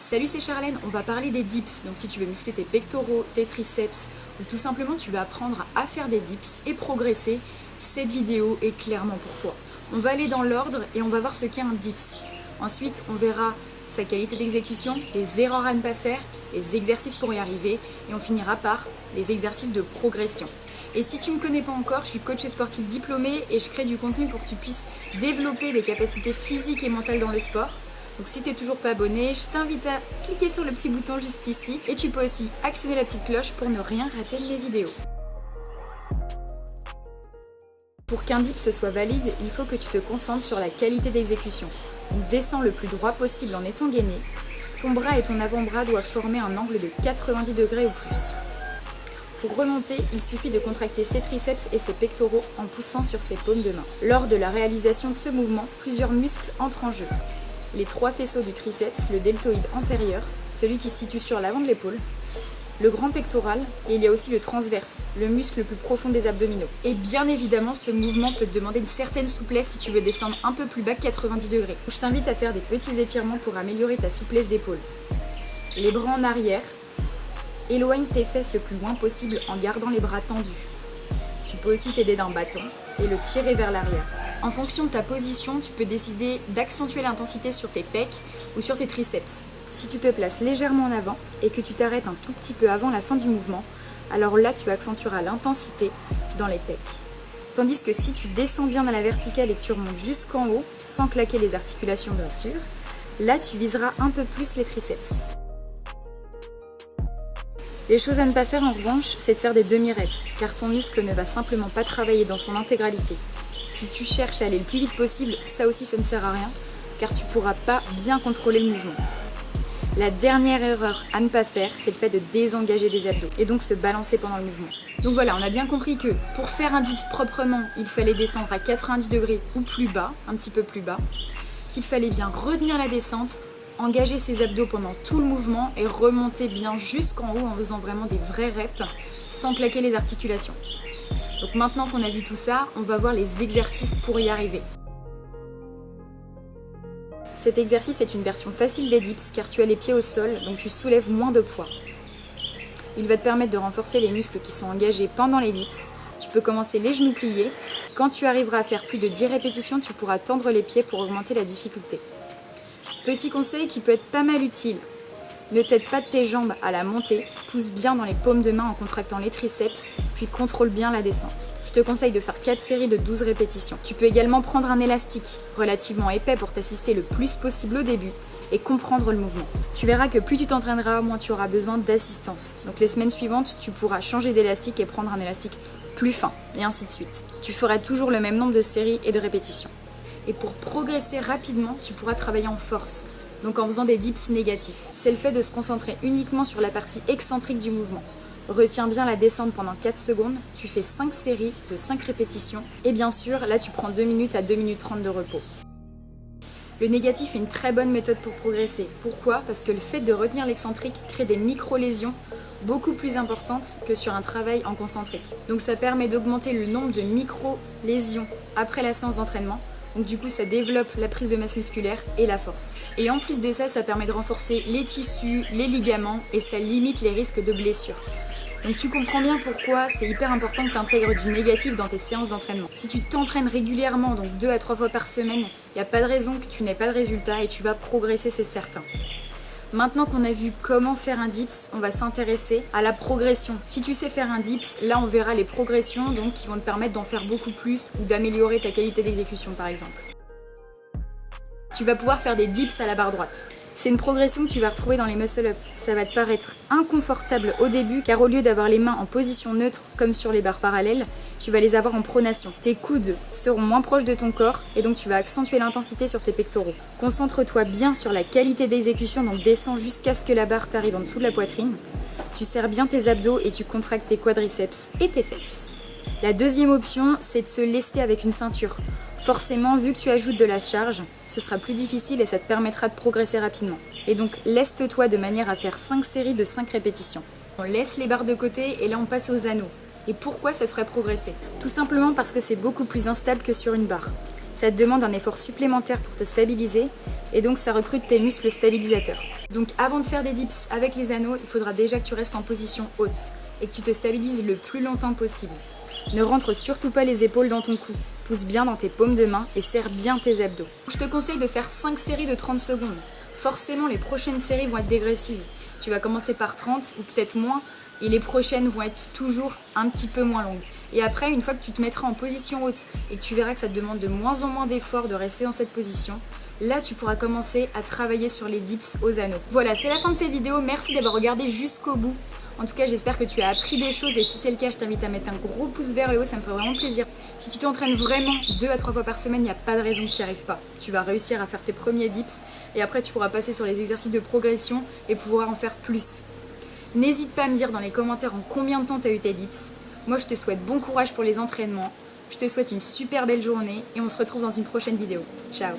Salut, c'est Charlène, on va parler des dips. Donc si tu veux muscler tes pectoraux, tes triceps, ou tout simplement tu vas apprendre à faire des dips et progresser, cette vidéo est clairement pour toi. On va aller dans l'ordre et on va voir ce qu'est un dips. Ensuite, on verra sa qualité d'exécution, les erreurs à ne pas faire, les exercices pour y arriver, et on finira par les exercices de progression. Et si tu ne me connais pas encore, je suis coach sportif diplômé et je crée du contenu pour que tu puisses développer des capacités physiques et mentales dans le sport. Donc si tu n'es toujours pas abonné, je t'invite à cliquer sur le petit bouton juste ici et tu peux aussi actionner la petite cloche pour ne rien rater de mes vidéos. Pour qu'un dip soit valide, il faut que tu te concentres sur la qualité d'exécution. Donc descends le plus droit possible en étant gainé. Ton bras et ton avant-bras doivent former un angle de 90 degrés ou plus. Pour remonter, il suffit de contracter ses triceps et ses pectoraux en poussant sur ses paumes de main. Lors de la réalisation de ce mouvement, plusieurs muscles entrent en jeu. Les trois faisceaux du triceps, le deltoïde antérieur, celui qui se situe sur l'avant de l'épaule, le grand pectoral et il y a aussi le transverse, le muscle le plus profond des abdominaux. Et bien évidemment, ce mouvement peut te demander une certaine souplesse si tu veux descendre un peu plus bas que 90 degrés. Je t'invite à faire des petits étirements pour améliorer ta souplesse d'épaule. Les bras en arrière, éloigne tes fesses le plus loin possible en gardant les bras tendus. Tu peux aussi t'aider d'un bâton et le tirer vers l'arrière. En fonction de ta position, tu peux décider d'accentuer l'intensité sur tes pecs ou sur tes triceps. Si tu te places légèrement en avant et que tu t'arrêtes un tout petit peu avant la fin du mouvement, alors là tu accentueras l'intensité dans les pecs. Tandis que si tu descends bien à la verticale et que tu remontes jusqu'en haut, sans claquer les articulations bien sûr, là tu viseras un peu plus les triceps. Les choses à ne pas faire en revanche, c'est de faire des demi-reps, car ton muscle ne va simplement pas travailler dans son intégralité. Si tu cherches à aller le plus vite possible, ça aussi ça ne sert à rien, car tu ne pourras pas bien contrôler le mouvement. La dernière erreur à ne pas faire, c'est le fait de désengager des abdos, et donc se balancer pendant le mouvement. Donc voilà, on a bien compris que pour faire un dips proprement, il fallait descendre à 90 degrés ou plus bas, un petit peu plus bas, qu'il fallait bien retenir la descente, engager ses abdos pendant tout le mouvement et remonter bien jusqu'en haut en faisant vraiment des vrais reps sans claquer les articulations. Donc maintenant qu'on a vu tout ça, on va voir les exercices pour y arriver. Cet exercice est une version facile des dips car tu as les pieds au sol, donc tu soulèves moins de poids. Il va te permettre de renforcer les muscles qui sont engagés pendant les dips. Tu peux commencer les genoux pliés. Quand tu arriveras à faire plus de 10 répétitions, tu pourras tendre les pieds pour augmenter la difficulté. Petit conseil qui peut être pas mal utile, ne t'aide pas de tes jambes à la montée, pousse bien dans les paumes de main en contractant les triceps, puis contrôle bien la descente. Je te conseille de faire 4 séries de 12 répétitions. Tu peux également prendre un élastique relativement épais pour t'assister le plus possible au début et comprendre le mouvement. Tu verras que plus tu t'entraîneras, moins tu auras besoin d'assistance. Donc les semaines suivantes, tu pourras changer d'élastique et prendre un élastique plus fin, et ainsi de suite. Tu feras toujours le même nombre de séries et de répétitions. Et pour progresser rapidement, tu pourras travailler en force, donc en faisant des dips négatifs. C'est le fait de se concentrer uniquement sur la partie excentrique du mouvement. Retiens bien la descente pendant 4 secondes, tu fais 5 séries de 5 répétitions, et bien sûr, là tu prends 2 minutes à 2 minutes 30 de repos. Le négatif est une très bonne méthode pour progresser. Pourquoi ? Parce que le fait de retenir l'excentrique crée des micro-lésions beaucoup plus importantes que sur un travail en concentrique. Donc ça permet d'augmenter le nombre de micro-lésions après la séance d'entraînement. Donc du coup ça développe la prise de masse musculaire et la force. Et en plus de ça, ça permet de renforcer les tissus, les ligaments et ça limite les risques de blessures. Donc tu comprends bien pourquoi c'est hyper important que tu intègres du négatif dans tes séances d'entraînement. Si tu t'entraînes régulièrement, donc 2 à 3 fois par semaine, il n'y a pas de raison que tu n'aies pas de résultat et tu vas progresser, c'est certain. Maintenant qu'on a vu comment faire un dips, on va s'intéresser à la progression. Si tu sais faire un dips, là on verra les progressions donc, qui vont te permettre d'en faire beaucoup plus ou d'améliorer ta qualité d'exécution par exemple. Tu vas pouvoir faire des dips à la barre droite. C'est une progression que tu vas retrouver dans les muscle-up. Ça va te paraître inconfortable au début car au lieu d'avoir les mains en position neutre comme sur les barres parallèles, tu vas les avoir en pronation. Tes coudes seront moins proches de ton corps et donc tu vas accentuer l'intensité sur tes pectoraux. Concentre-toi bien sur la qualité d'exécution, donc descends jusqu'à ce que la barre t'arrive en dessous de la poitrine. Tu serres bien tes abdos et tu contractes tes quadriceps et tes fesses. La deuxième option, c'est de se lester avec une ceinture. Forcément, vu que tu ajoutes de la charge, ce sera plus difficile et ça te permettra de progresser rapidement. Et donc, leste-toi de manière à faire 5 séries de 5 répétitions. On laisse les barres de côté et là on passe aux anneaux. Et pourquoi ça te ferait progresser ? Tout simplement parce que c'est beaucoup plus instable que sur une barre. Ça te demande un effort supplémentaire pour te stabiliser, et donc ça recrute tes muscles stabilisateurs. Donc avant de faire des dips avec les anneaux, il faudra déjà que tu restes en position haute et que tu te stabilises le plus longtemps possible. Ne rentre surtout pas les épaules dans ton cou, pousse bien dans tes paumes de main et serre bien tes abdos. Je te conseille de faire 5 séries de 30 secondes. Forcément les prochaines séries vont être dégressives. Tu vas commencer par 30 ou peut-être moins et les prochaines vont être toujours un petit peu moins longues. Et après, une fois que tu te mettras en position haute et que tu verras que ça te demande de moins en moins d'efforts de rester dans cette position, là tu pourras commencer à travailler sur les dips aux anneaux. Voilà, c'est la fin de cette vidéo, merci d'avoir regardé jusqu'au bout. En tout cas, j'espère que tu as appris des choses et si c'est le cas, je t'invite à mettre un gros pouce vers le haut, ça me ferait vraiment plaisir. Si tu t'entraînes vraiment 2 à 3 fois par semaine, il n'y a pas de raison que tu n'y arrives pas. Tu vas réussir à faire tes premiers dips et après tu pourras passer sur les exercices de progression et pouvoir en faire plus. N'hésite pas à me dire dans les commentaires en combien de temps tu as eu tes dips. Moi, je te souhaite bon courage pour les entraînements. Je te souhaite une super belle journée et on se retrouve dans une prochaine vidéo. Ciao!